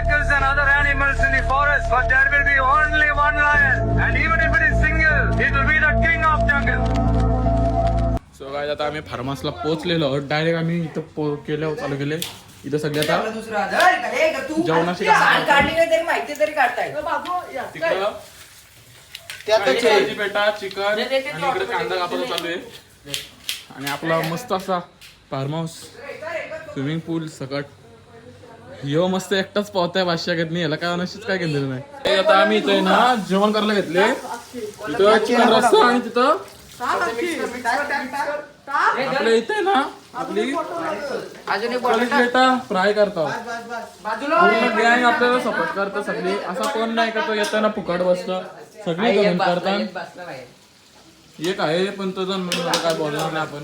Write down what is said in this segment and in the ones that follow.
jackals and other animals in the forest, but there will be only one lion, and even if it is single, it will be the king of jungle. So काय आता आम्ही फार्महाऊसला पोहोचलेलो आहोत. Direct आम्ही इथं चालू केले. इथं सगळे आता जेवणाची पेटा चिकन आणि इकडे कांदा कापायला चालू आहे. आणि आपला मस्त असा फार्म हाऊस, स्विमिंग पूल सकट. यो मस्त एकटाच पावताय भाष्या घेत नाही, याला काय अनशीच काय केलेलं नाही. आता आम्ही इथे ना जेवण करायला घेतले. इथं चिकन रस्सा आणि तिथं आपल्या इथे ना आपली पेटा फ्राय करतो. पूर्ण गँग आपल्याला सपोर्ट करतो सगळी. असा कोण नाही का तो येताना फुकट बसतो, सगळी गरम करतात. एक आहे पण तो जण काय बोलणार नाही आपण.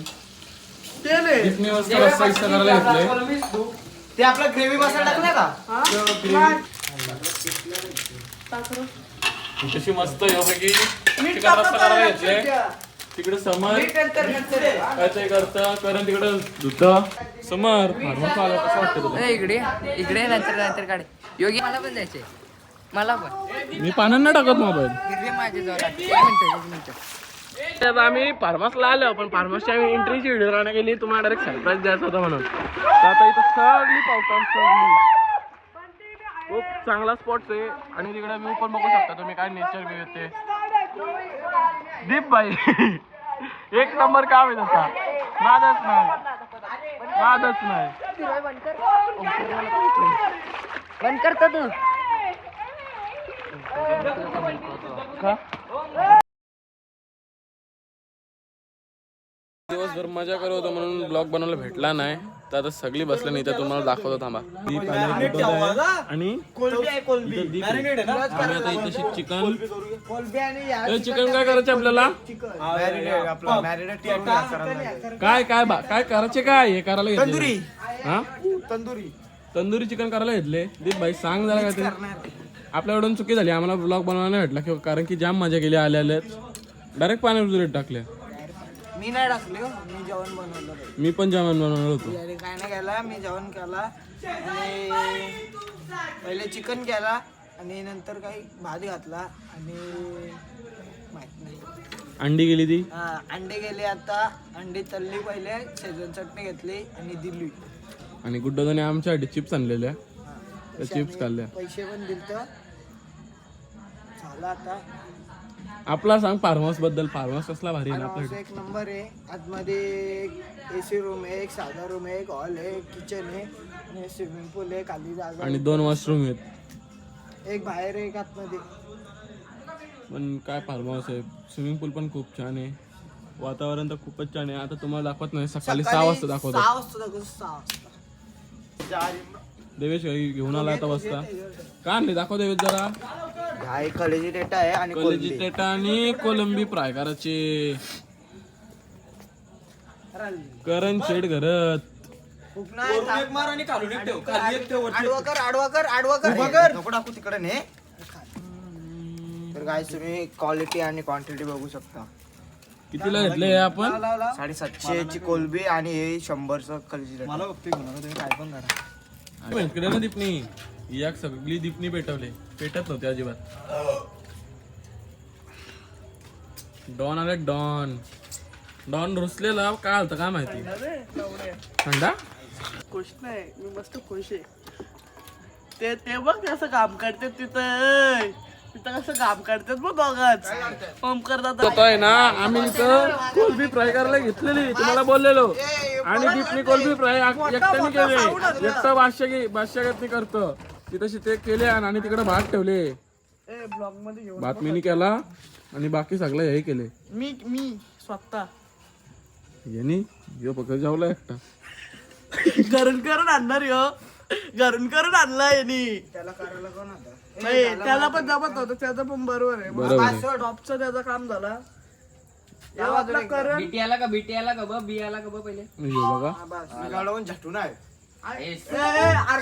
इतनी वस्तू रस्सा इष्ट करायला घेतले. ते आपलं ग्रेव्ही मसाला टाकलाय का? तशी मस्त योगी चिकन रस्सा करायला घेतले. तिकडे समर काय करतं कारण तिकडे धुतं. समर फार्महाऊस आला कसं वाटतं तुला? इकडे इकडे नंतर काढे. योगी मला पण जायचे, मला पण. मी पाण्यात नाही टाकत मोबाईल. माझे जाऊ एक मिनिट. आता आम्ही फार्महाऊसला आलो, पण फार्महाऊसची आम्ही एंट्रीची व्हिडिओ राहण्या गेली. तुम्हाला डायरेक्ट सरप्राईज द्यायचा होता म्हणून. तर आता इथं सगळी पावसाळी खूप चांगला स्पॉट आहे. आणि तिकडे व्ह्यू पण बघू शकता तुम्ही, काय नेचर व्ह्यू येते. दीप भाई एक नंबर काम आहे तसा. नादच नाही. बंद करतो तू का? दिवसभर मजा करत होतो म्हणून ब्लॉग बनवायला भेटला नाही. तर आता सगळी बसले नाही तर तुम्हाला दाखवतो. थांबा. दीप आणि आम्ही आता इथं चिकन काय करायचं आपल्याला? काय काय काय करायचे? काय हे करायला घेतले? हा तंदुरी चिकन करायला घेतले. दीप भाई सांग जरा काय ते. आपल्याकडून चुकी झाली, आम्हाला ब्लॉग बनवायला नाही भेटला कारण की जाम मजा केली. आल्याच डायरेक्ट पाण्यावर टाकले. मी नाही टाकले, मी जेवण बनवलं. मी पण जेवण बनवणार होतो. काय नाही केला, मी जेवण केला. आणि पहिले चिकन केला आणि नंतर काही भात घातला आणि माहित नाही अंडी गेली ती. अंडे गेले. आता अंडी तळली, पहिले शेजवान चटणी घेतली आणि दिली. आणि गुड्डोने आमच्यासाठी चिप्स आणलेल्या, त्या चिप्स खाल्ल्या. पैसे पण दिलत. झालं आता. आपला सांग फार्महाऊस बद्दल. फार्महाऊस कसला भारी आहे ना आपल्या. एक नंबर आहे. आतमध्ये एक एसी रूम आहे, एक साधा रूम आहे, एक हॉल आहे, किचन आहे आणि स्विमिंग पूल आहे, खाली जागा आणि 2 वॉशरूम आहेत. एक बाहेर एक आतमध्ये. पण काय फार्महाऊस आहे. स्विमिंग पूल पण खूप छान आहे. वातावरण तर खूपच छान आहे. आता तुम्हाला दाखवत नाही, सकाळी 6 वाजता दाखवतो. 6 वाजता. देवेश घेऊन आला आता वाजता. का आणले दाखव देवेश जरा. हा एक कलेजी टेटा आहे आणि कलेजी टेटा आणि कोलंबी फ्राय करायचे. करण शेड घरात. तिकडे ने. तर काय तुम्ही क्वालिटी आणि क्वांटिटी बघू शकता. कितीला घेतले आपण? 750 ची कोलबी आणि हे 100चं कलेजी. मला बघते तुम्ही काय पण करा. इकडे ना दीपनी या सगळी दीपनी पेटवले. पेटत नव्हते अजिबात. डॉन आले. डॉन रुसलेला काय होतं काय माहिती. थंडा खुश नाही, मी मस्त खुश आहे. ते बघ कसं काम करते तिथं कसं काम करतात बघ. दोघांच होम करतात आहे ना. आम्ही इथं कोलबी फ्राय करायला घेतलेली, तुम्हाला बोललेलो. आणि दीपनी कोलबी फ्राय एकट्याने केले. एकटा बादशाह करतो तिथं ते केले आणि तिकडे भात ठेवले. ब्लॉग मध्ये बातमीनी केला आणि बाकी सगळं हे केले. मी स्वतः यांनी यो पकड जावला एकटा. घरून आणणार घरून आणला यांनी. त्याला करायला कोण होता? नाही, त्याला पण जमत होतं. त्याचं पण बरोबर आहे. टॉपचं त्याचं काम झालं. बीटीआला का पहिले. यो बघा गाडवून झटून आहे. अरे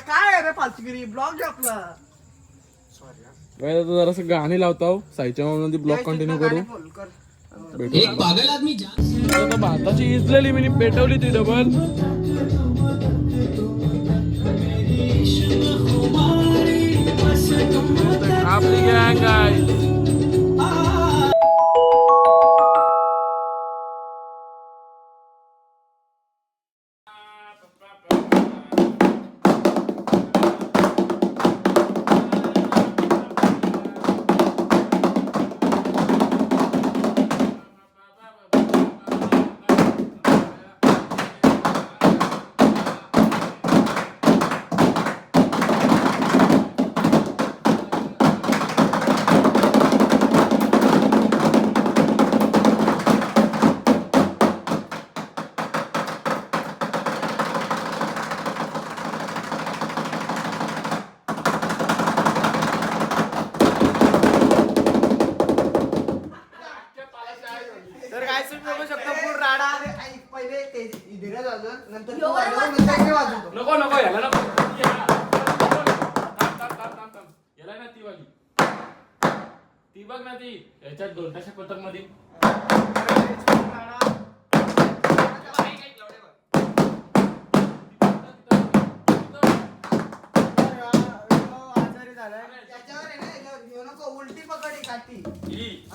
काय आहे रे फालतूगिरी. ब्लॉग आपला जरासं गाणी लावतो साईच्या मध्ये ब्लॉग कंटिन्यू करू. भेटू. भाताची इजलेली मी पेटवली ती डबल. Prank guys. तर काय तुम्ही बघू शकता फुल राडा. पहिले ते धीरज वाजव, नंतर तू वाजव, नंतर मी वाजवतो. नको नको याला नको. याला ना ती वाली ती बघ ना ती याच्यात 200 पथक मध्ये आजारी झालाय त्याच्यावर आहे ना, याच्यावर घेऊ नको. उलटी पकड ही काठी.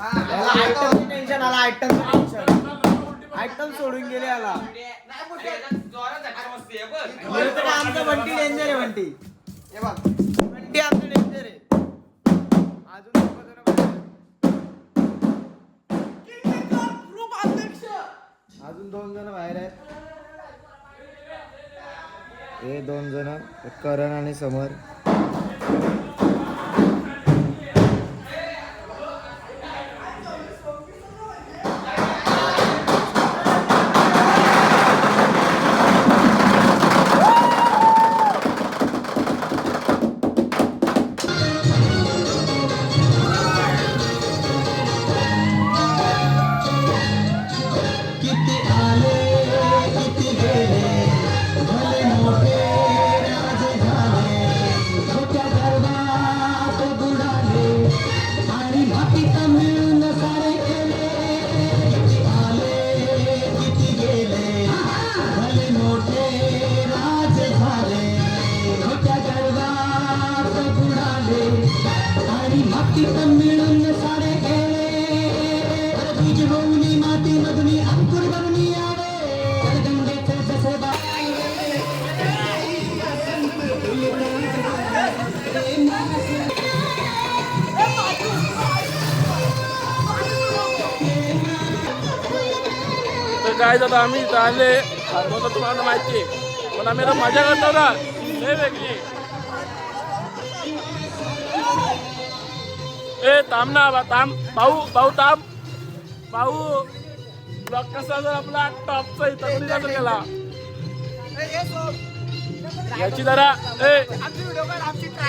आयटम टेन्शन आला. Item tension. आयटम सोडून गेले याला. आमचा बंटी डेंजर आहे. बंटी हे बघ, बंटी आमचं डेंजर आहे. अजून अजून 2 जण बाहेर आहेत. हे 2 जण, करण आणि समर. तर काय आता आम्ही इथं आले फार्महाऊसला, तुम्हाला माहिती आहे, पण आम्ही आता मजा करतो ना लय वेगळी. ए थांब ना थांब भाऊ भाऊ थांब भाऊ. ब्लॉग कसा जर आपला टॉपचा इथं कोणी जातो गेला याची जरा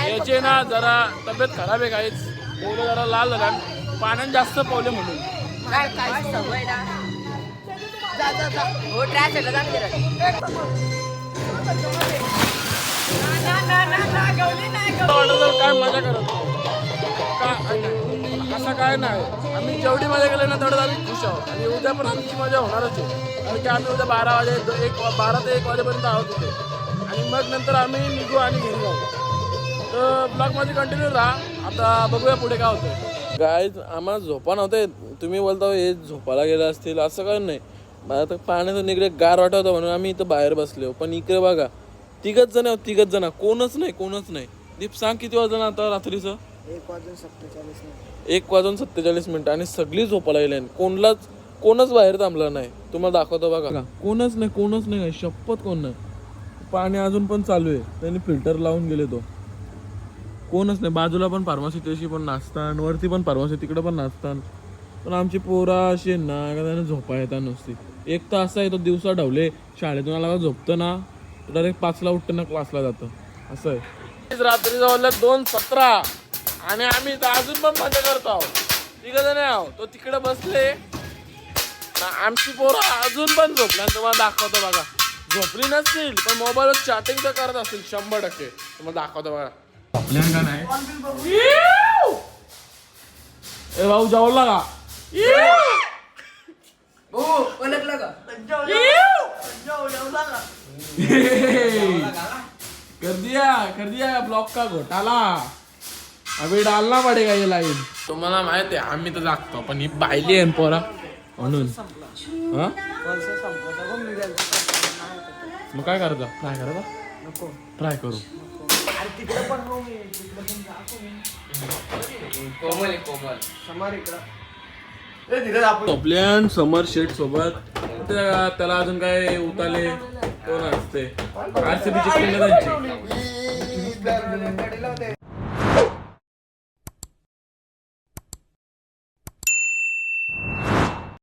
याची ना जरा तब्येत खराब आहे. काहीच पोलं जरा लाल झाला, पाण्यात जास्त पावले म्हणून. काय मजा करत असं काय नाही. आम्ही जेवढी मजा केली ना तेवढं आम्ही खुश आहोत. आणि उद्या पण आमची मजा होणारच आहे, कारण की आम्ही उद्या 12 ते 1 वाजेपर्यंत आहोत तिथे. आणि मग नंतर आम्ही निघू आणि घरी जाऊ. तर ब्लॉगमध्ये कंटिन्यू राहा. आता बघूया पुढे काय होतं. गाईज आम्हाला झोपा नव्हते. तुम्ही बोलता हे झोपायला गेलं असतील, असं काय नाही. मला तर पाण्यातून इकडे गार वाटत होतं म्हणून आम्ही इथं बाहेर बसलो. पण इकडे बघा 3 जण आहोत, 3 जण, कोणच नाही. दीप सांग किती वाजलं आता रात्रीचं? 1:47 आणि सगळी झोपायला गेले. कोणच बाहेर थांबलं नाही. तुम्हाला दाखवतो बघा, कोणच नाही. शपथ कोण नाही. पाणी अजून पण चालू आहे, त्यांनी फिल्टर लावून गेले. तो कोणच नाही. बाजूला पण फार्मसी तशी पण नाचतात, वरती पण फार्मसी तिकडे पण नाचतात. पण आमची पोरा अशी आहे ना का त्यांना झोपा येतात नुसती. एक तर असा आहे तो दिवसा ढवले शाळेतून आला झोपतं ना डायरेक्ट 5ला उठतं ना क्लासला जातं. असं आहे. रात्री जवळ 2:17 आणि आम्ही अजून पण मजा करतो आहोत. 3 जण आहोत. तो तिकडे बसले, आमची पोरं अजून पण झोपल्या. तुम्हाला दाखवतो बघा. झोपली नसतील पण मोबाईलवर चॅटिंग तर करत असतील 100%. तुम्हाला दाखवतो बघा. झोपल्या का नाही? ए भाऊ जेवला का? कर दिया ब्लॉक का घोटाला. अभी डालना पडेगा ये लाईन. तुम्हाला माहिती आहे आम्ही तर जागतो पण ही बायली आहे पोरा म्हणून. हा वर्ष संपलं तर पण निघाल मग काय करायचं फ्राय करायचा नको फ्राय करू. अरे तिकडे पण हो मी तिकडे पण जातो मी कोमल आहे कोमल. समोर इकडं टॉपल्यान समर शेट सोबत त्याला अजून काय उताले कोण असते RCB ची टीम आहे त्यांची.